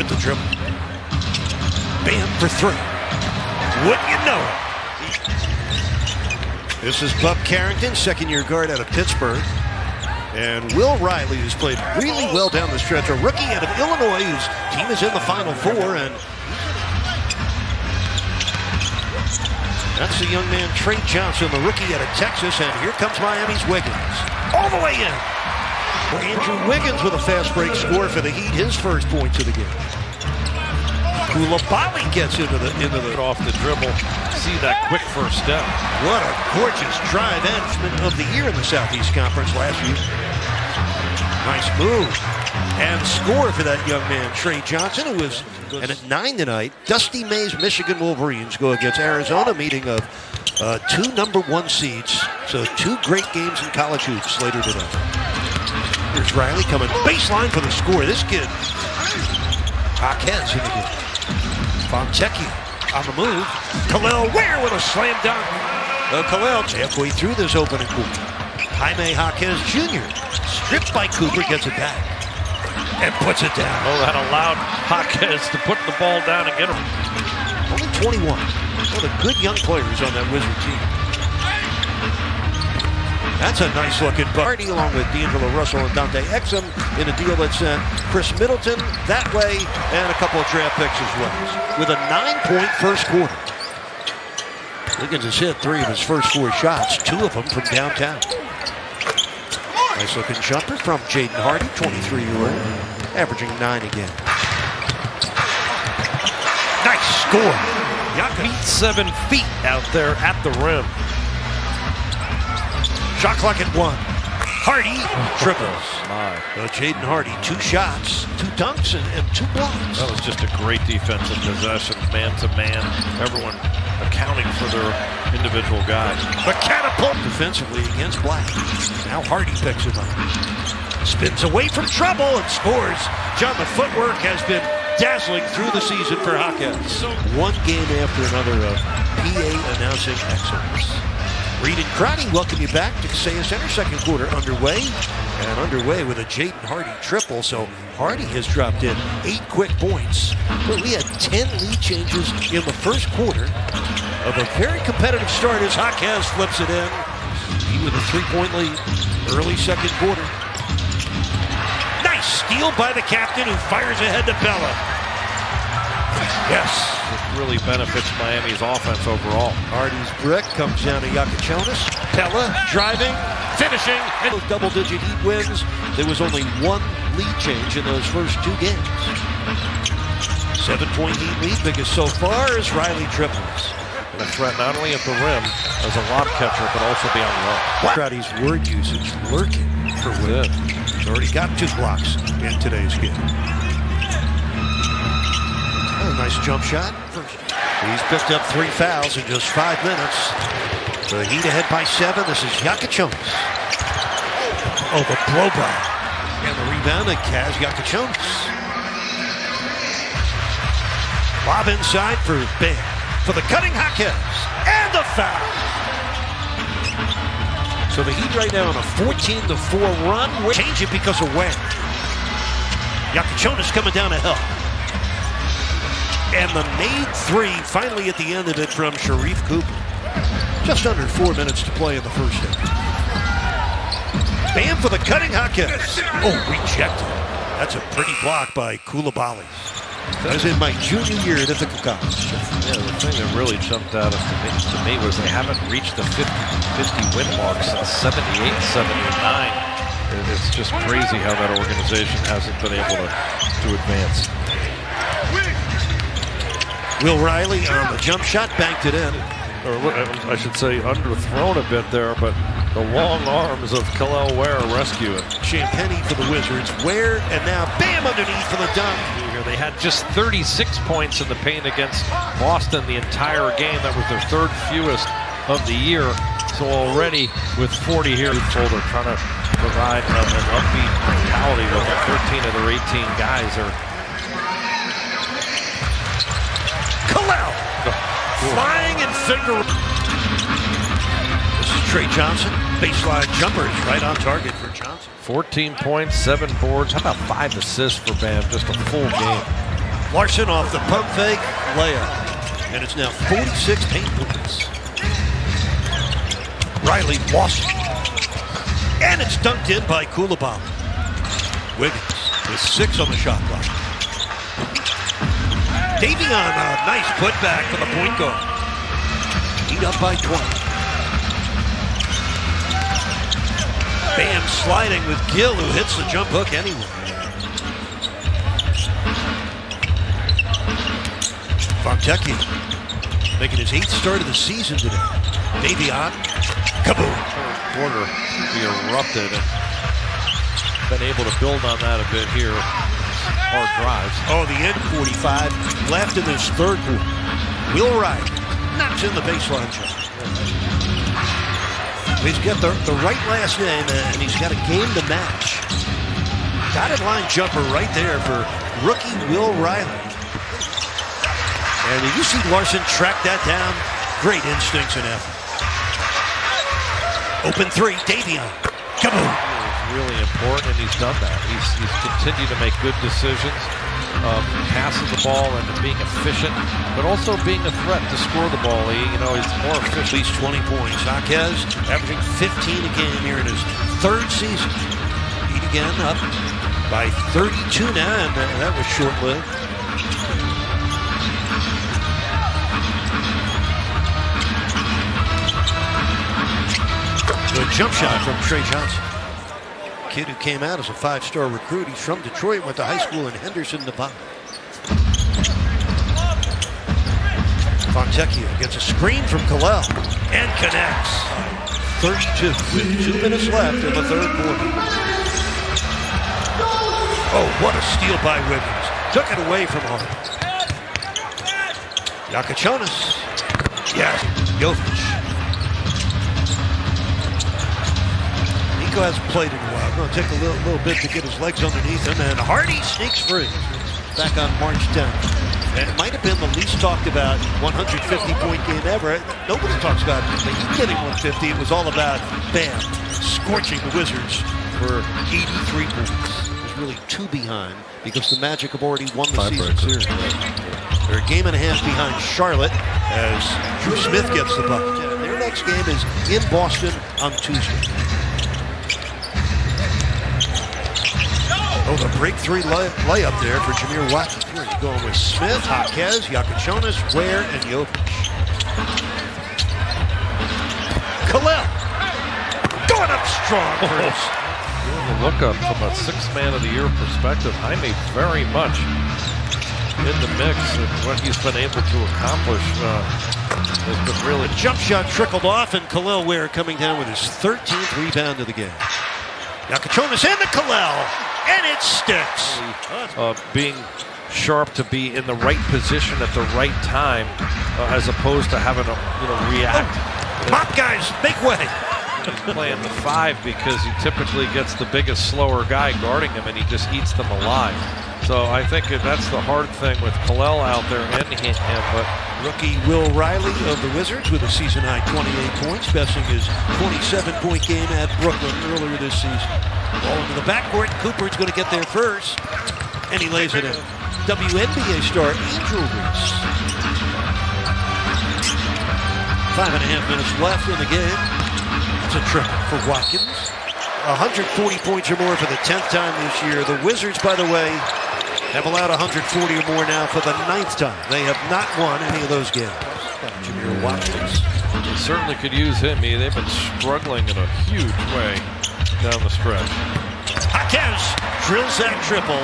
with the dribble. Bam for three. Wouldn't you know it? This is Bub Carrington, second-year guard out of Pittsburgh. And Will Riley, who's played really well down the stretch, a rookie out of Illinois, whose team is in the Final Four. And that's the young man, Trey Johnson, the rookie out of Texas. And here comes Miami's Wiggins, all the way in. Andrew Wiggins with a fast break score for the Heat, his first points of the game. Koulibaly gets into the off the dribble. See that quick first step. What a gorgeous drive, management of the year in the Southeast Conference last year. Nice move and score for that young man, Trey Johnson, who was. And at 9 tonight, Dusty May's Michigan Wolverines go against Arizona, meeting of two #1 seeds. So two great games in college hoops later today. Here's Riley coming baseline for the score. This kid, Jaquez in the game. Fontecchio on the move. Kel'el Ware with a slam dunk. Kel'el halfway through this opening quarter. Jaime Jaquez Jr. stripped by Cooper, gets it back and puts it down. Oh, that allowed Jaquez to put the ball down and get him. Only 21. One of the good young players on that Wizard team. That's a nice looking party, along with D'Angelo Russell and Dante Exum in a deal that sent Chris Middleton that way and a couple of draft picks as well. With a 9-point first quarter. Wiggins has hit 3 of his first 4 shots, 2 of them from downtown. Nice looking jumper from Jaden Hardy, 23-year-old, averaging 9 again. Nice score. Beat 7 feet out there at the rim. Shot clock at 1. Hardy triples. Jaden Hardy, 2 shots, 2 dunks, and 2 blocks. That was just a great defensive possession, man-to-man. Everyone accounting for their individual guys. But catapult defensively against Black. Now Hardy picks him up. Spins away from trouble and scores. John, the footwork has been dazzling through the season for Jaquez. One game after another of PA announcing excellence. Reed and Crotty welcome you back to Kaseya Center. Second quarter underway. And underway with a Jaden Hardy triple. So Hardy has dropped in 8 quick points. But we had 10 lead changes in the first quarter of a very competitive start as Jaquez flips it in. He with a 3-point lead early second quarter. Nice steal by the captain, who fires ahead to Pelle. Yes. It really benefits Miami's offense overall. Hardy's brick comes down to Jaquez. Pelle driving, finishing, and with double-digit Heat wins. There was only 1 lead change in those first 2 games. 7-point Heat lead, biggest so far, as Riley triples. And a threat not only at the rim as a lob catcher, but also beyond the arc. Crotty's word usage lurking for Wiggins. He's already got 2 blocks in today's game. Oh, nice jump shot. He's picked up 3 fouls in just 5 minutes. The Heat ahead by 7. This is Jaquez. Oh, the blow by. And the rebound to Kaz Jaquez. Lob inside for Bam. For the cutting Jaquez. And the foul. So the Heat right now on a 14-4 run. Change it because of Ware. Jaquez coming down to help. And the made 3 finally at the end of it from Sharife Cooper. Just under 4 minutes to play in the first half. Bam for the cutting Jaquez. Oh, rejected. That's a pretty block by Koulibaly. That was in my junior year at Ithaca College. Yeah, the thing that really jumped out to me was they haven't reached the 50 win mark since 78, 79. It's just crazy how that organization hasn't been able to advance. Will Riley on the jump shot, banked it in. Or I should say underthrown a bit there, but the long arms of Kel'el Ware rescue it. Champagny for the Wizards. Ware, and now Bam underneath for the dunk. They had just 36 points in the paint against Boston the entire game. That was their 3rd fewest of the year. So already with 40 here, they're trying to provide an upbeat mentality with 13 of their 18 guys are. Kel'el flying and finger. This is Trey Johnson. Baseline jumper is right on target for Johnson. 14 points, 7 boards. How about 5 assists for Bam? Just a full game. Larsson off the pump fake layup. And it's now 46 paint points. Riley lost it. And it's dunked in by Coulibaly. Wiggins with 6 on the shot clock. Davion, a nice putback for the point guard. Heat up by 20. Bam sliding with Gill, who hits the jump hook anyway. Fontecchio making his 8th start of the season today. Davion, kaboom. Third quarter be erupted and been able to build on that a bit here. Hard drives. Oh, the N45 left in this third quarter. Will Wright knocks in the baseline shot. He's got the right last name and he's got a game to match. Dotted line jumper right there for rookie Will Riley. And you see Larsson track that down. Great instincts and effort. Open 3, Davion. Kaboom. Really important, and he's done that. He's continued to make good decisions, passing the ball and being efficient, but also being a threat to score the ball. He's more efficient. At least 20 points. Jaquez averaging 15 a game here in his 3rd season. Heat again up by 32 now, and that was short-lived. Good jump shot from Trey Johnson. Kid who came out as a 5-star recruit. He's from Detroit, went to high school in Henderson, Nevada. Fontecchio gets a screen from Kel'el and connects. 32 with 2 minutes left in the 3rd quarter. Oh, what a steal by Wiggins. Took it away from home. Jaquez. Yes, Jovic. Nico hasn't played in a while. Going to take a little bit to get his legs underneath him, and Hardy sneaks free. Back on March 10th. And it might have been the least talked about 150-point game ever. Nobody talks about the Heat getting 150. It was all about Bam scorching the Wizards for 83 points. It was really 2 behind because the Magic have already won the season series. They're a game and a half behind Charlotte as Drew Smith gets the bucket. Their next game is in Boston on Tuesday. Oh, the break-3 layup there for Jameer Watkins. Here he's going with Smith, Jaquez, Jaquez, Ware, and Jovic. Kel'el going up strong. Look up from a 6th man of the year perspective. Jaime very much in the mix, and what he's been able to accomplish has been really. The jump shot trickled off, and Kel'el Ware coming down with his 13th rebound of the game. Jaquez and the Kel'el. And it sticks. Being sharp to be in the right position at the right time, as opposed to having to react. Pop guys, make way. He's playing the 5 because he typically gets the biggest, slower guy guarding him, and he just eats them alive. So I think that's the hard thing with Kel'el out there and him. But rookie Will Riley of the Wizards with a season-high 28 points, besting his 27-point game at Brooklyn earlier this season. Ball into the backcourt. Cooper's going to get there first, and he lays it in. WNBA star Angel Reese. 5.5 minutes left in the game. It's a triple for Watkins. 140 points or more for the 10th time this year. The Wizards, by the way, have allowed 140 or more now for the 9th time. They have not won any of those games. Jameer Watkins. They certainly could use him. They've been struggling in a huge way down the stretch. Jaquez drills that triple.